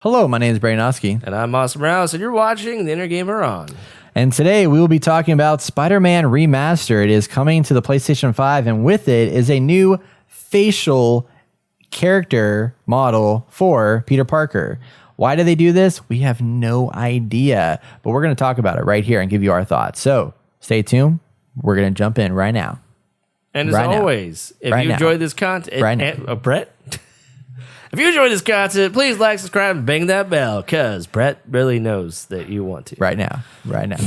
Hello, my name is Braynoski, And I'm Austin Morales, and you're watching The Inner Gamer On. and today we will be talking about Spider-Man Remastered. It is coming to the PlayStation 5, and with it is a new facial character model for Peter Parker. Why do they do this? We have no idea, but we're going to talk about it right here and give you our thoughts. So stay tuned. We're going to jump in right now. And as Right now. always, if Right you now. enjoy this content, Right now. Brett, if you enjoy this content, please like, subscribe, and bang that bell, because Brett really knows that you want to. Right now. Right now.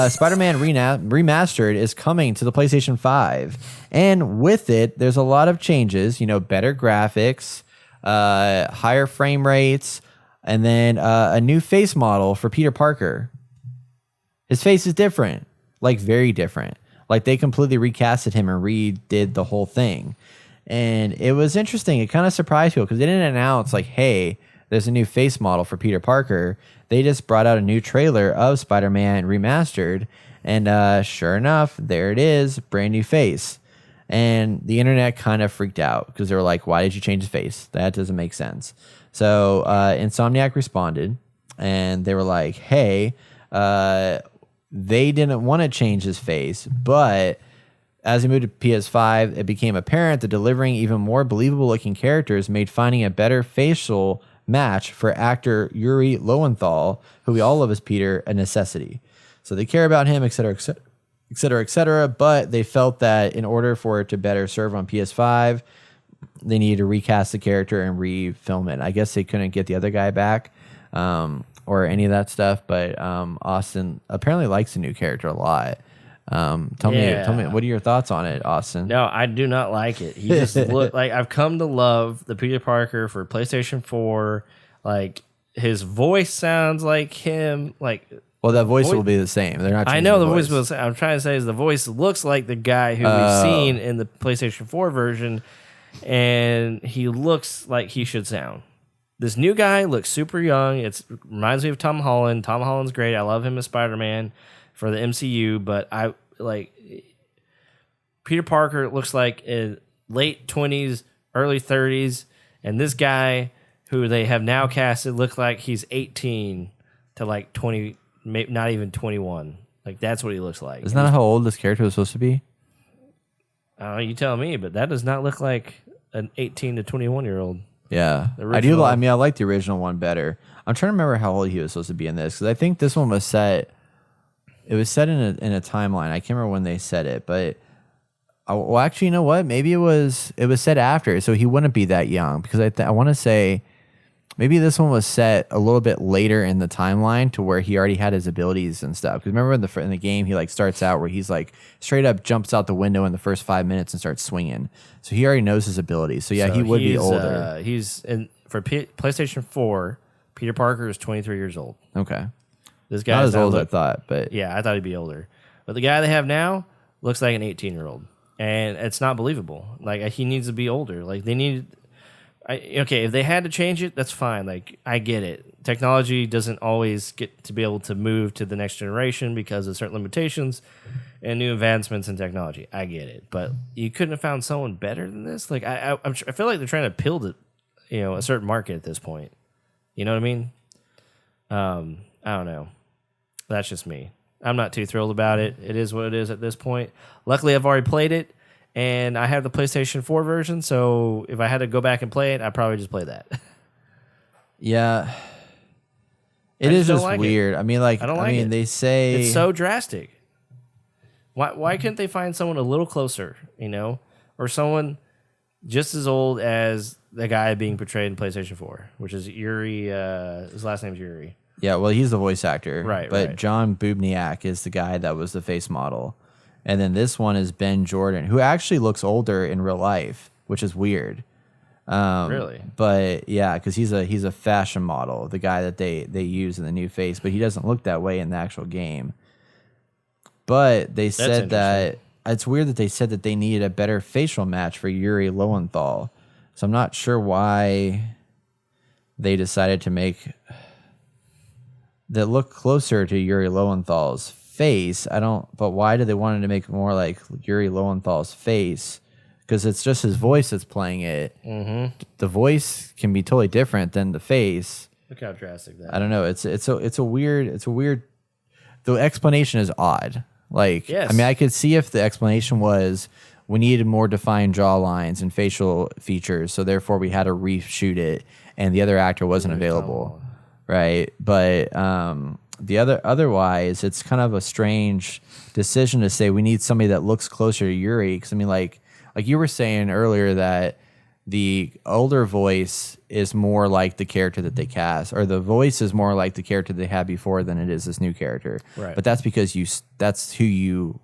Spider-Man Remastered is coming to the PlayStation 5. And with it, there's a lot of changes. You know, better graphics, higher frame rates, and then a new face model for Peter Parker. His face is different, like very different. Like they completely recasted him and redid the whole thing. And it was interesting. It kind of surprised people because they didn't announce like, hey, there's a new face model for Peter Parker. They just brought out a new trailer of Spider-Man Remastered. And sure enough, there it is, brand new face. And the internet kind of freaked out because they were like, why did you change his face? That doesn't make sense. So Insomniac responded and they were like, hey, they didn't want to change his face, but as he moved to PS5, it became apparent that delivering even more believable looking characters made finding a better facial match for actor Yuri Lowenthal, who we all love as Peter, a necessity. So they care about him, et cetera, et cetera, et cetera, et cetera, but they felt that in order for it to better serve on PS5, they needed to recast the character and refilm it. I guess they couldn't get the other guy back. Or any of that stuff, but Austin apparently likes the new character a lot. Tell me, what are your thoughts on it, Austin? No, I do not like it. He just look like I've come to love the Peter Parker for PlayStation 4. Like his voice sounds like him. Like, well, that voice will be the same. They're not. I know the voice will. I'm trying to say is the voice looks like the guy who we've seen in the PlayStation 4 version, and he looks like he should sound. This new guy looks super young. It reminds me of Tom Holland. Tom Holland's great. I love him as Spider-Man for the MCU, but I like Peter Parker looks like in late 20s, early 30s, and this guy who they have now casted looks like he's 18 to like 20, maybe not even 21. Like that's what he looks like. Isn't that how old this character was supposed to be? I don't know, you tell me, but that does not look like an 18 to 21-year-old. Yeah, I do. I mean, I like the original one better. I'm trying to remember how old he was supposed to be in this because I think this one was set. It was set in a timeline. I can't remember when they said it, but well, actually, you know what? Maybe it was set after, so he wouldn't be that young because I want to say maybe this one was set a little bit later in the timeline to where he already had his abilities and stuff. Because remember in the game, he like starts out where he's like straight up jumps out the window in the first 5 minutes and starts swinging. So he already knows his abilities. So yeah, he would be older. For PlayStation 4. Peter Parker is 23 years old. Okay, This guy not as old as I thought, but yeah, I thought he'd be older. But the guy they have now looks like an 18-year-old, and it's not believable. Like he needs to be older. Like they need. Okay, if they had to change it, that's fine. Like I get it. Technology doesn't always get to be able to move to the next generation because of certain limitations and new advancements in technology. I get it, but you couldn't have found someone better than this. Like I feel like they're trying to appeal to, a certain market at this point. You know what I mean? I don't know. That's just me. I'm not too thrilled about it. It is what it is at this point. Luckily, I've already played it. And I have the PlayStation 4 version, so if I had to go back and play it, I'd probably just play that. yeah, it is just like weird. It. I mean, like, I don't like it. They say it's so drastic. Why couldn't they find someone a little closer, or someone just as old as the guy being portrayed in PlayStation 4, which is Yuri. His last name's Yuri. Yeah, well, he's the voice actor, right? But right. John Bubniak is the guy that was the face model. And then this one is Ben Jordan, who actually looks older in real life, which is weird. Really? But yeah, because he's a fashion model, the guy that they use in the new face, but he doesn't look that way in the actual game. But they said that it's weird that they said that they needed a better facial match for Yuri Lowenthal. So I'm not sure why they decided to make that look closer to Yuri Lowenthal's face. But why did they want to make it more like Yuri Lowenthal's face? because it's just his voice that's playing it. Mm-hmm. The voice can be totally different than the face. Look how drastic that. I don't know. It's a weird. The explanation is odd. Like, Yes. I mean, I could see if the explanation was we needed more defined jaw lines and facial features, so therefore we had to reshoot it, and the other actor wasn't available, right? But otherwise, it's kind of a strange decision to say we need somebody that looks closer to Yuri. Because I mean, like you were saying earlier that the older voice is more like the character that they cast, or the voice is more like the character they had before than it is this new character. Right. But that's because that's who you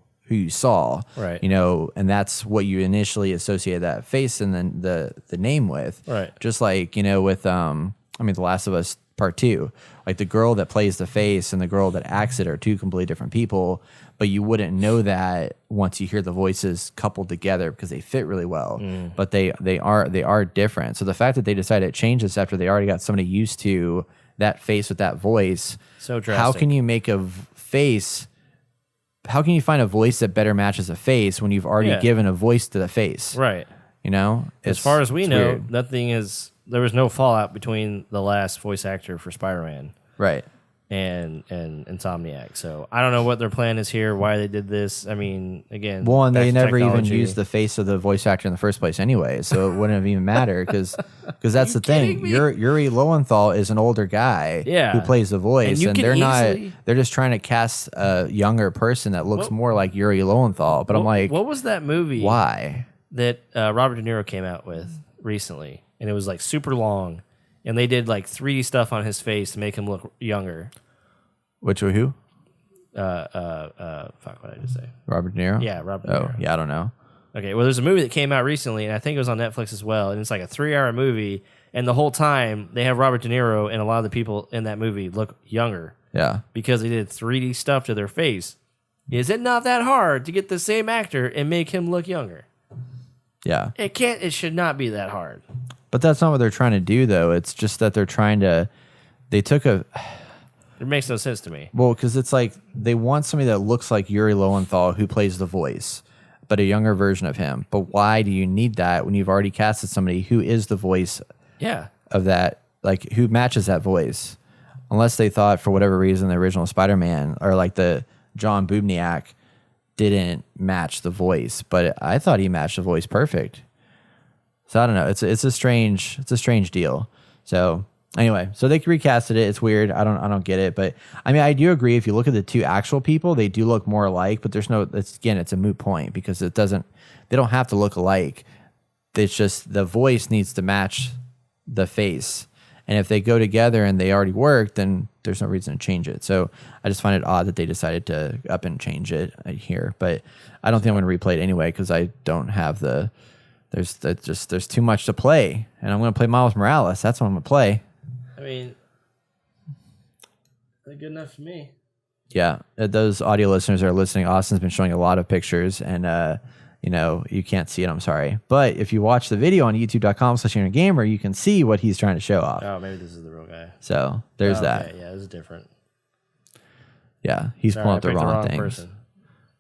saw, Right. You know, and that's what you initially associated that face and then the name with, Right. Just like, you know, with The Last of Us Part 2, like the girl that plays the face and the girl that acts it are two completely different people, but you wouldn't know that once you hear the voices coupled together because they fit really well. But they are different. So the fact that they decided to change this after they already got somebody used to that face with that voice, So drastic. how can you make a face? How can you find a voice that better matches a face when you've already Yeah. given a voice to the face? Right. You know, As far as we it's know, weird. there was no fallout between the last voice actor for Spider-Man Right? and Insomniac. So I don't know what their plan is here, why they did this. I mean, again, Well, and back they to never even technology. used the face of the voice actor in the first place anyway, so it wouldn't have even mattered because that's the thing. kidding me? Yuri Lowenthal is an older guy Yeah. who plays the voice, you and can they're easily- they're just trying to cast a younger person that looks more like Yuri Lowenthal. But I'm like, what was that movie why? that Robert De Niro came out with recently? And it was like super long, and they did like 3D stuff on his face to make him look younger. Which who? Fuck, what did I just say? Robert De Niro? Yeah, Robert De Oh, Niro. yeah, I don't know. Okay, well, there's a movie that came out recently, and I think it was on Netflix as well, and it's like a 3-hour movie, and the whole time they have Robert De Niro and a lot of the people in that movie look younger Yeah. because they did 3D stuff to their face. Is it not that hard to get the same actor and make him look younger? Yeah. It should not be that hard. But that's not what they're trying to do, though. It's just that they're trying to. They took a. It makes no sense to me. Well, because it's like they want somebody that looks like Yuri Lowenthal who plays the voice, but a younger version of him. But why do you need that when you've already casted somebody who is the voice Yeah. of that, like who matches that voice? Unless they thought for whatever reason the original Spider-Man or like the John Bubniak didn't match the voice, but I thought he matched the voice perfect. So I don't know. It's a strange deal. So anyway, so they recasted it. It's weird. I don't get it, but I mean, I do agree. If you look at the two actual people, they do look more alike. But there's no. It's a moot point because they don't have to look alike. It's just the voice needs to match the face, and if they go together and they already work, then there's no reason to change it. So I just find it odd that they decided to up and change it here. But I don't think I'm going to replay it anyway because I don't have the. There's too much to play, and I'm going to play Miles Morales. That's what I'm going to play. I mean, that's good enough for me. Yeah, those audio listeners that are listening, Austin's been showing a lot of pictures, and you can't see it. I'm sorry, but if you watch the video on YouTube.com/gamer, you can see what he's trying to show off. Oh, maybe this is the real guy. So there's Okay, that. Yeah, this is different. Yeah, he's Sorry, pulling I up the picked wrong things. person.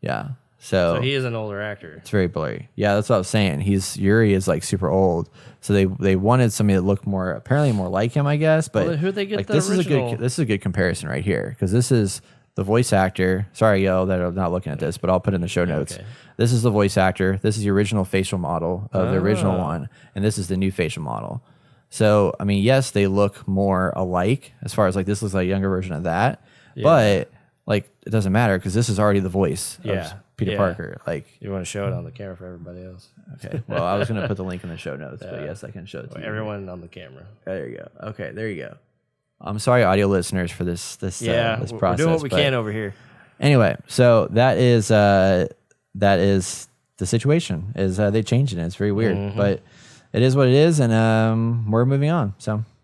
Yeah, So he is an older actor. it's very blurry. Yeah, that's what I was saying. Yuri is like super old, so they wanted somebody that looked apparently more like him, I guess. But Well, then who'd they get like the this original- is a good comparison right here because this is the voice actor. Sorry, yo, that I'm not looking at this, but I'll put it in the show notes. okay. This is the voice actor. This is the original facial model of the original Oh. one, and this is the new facial model. So I mean, yes, they look more alike as far as like this looks like a younger version of that, but like it doesn't matter because this is already the voice Yeah, of Peter yeah. Parker. Like. You want to show it on the camera for everybody else? Okay. Well, I was going to put the link in the show notes, but yes, I can show it to you. Everyone on the camera. There you go. Okay, there you go. I'm sorry, audio listeners, for this this Yeah, process. we're doing what we but can over here. Anyway, so that is the situation. Is they changed it? It's very weird, but it is what it is, and we're moving on. So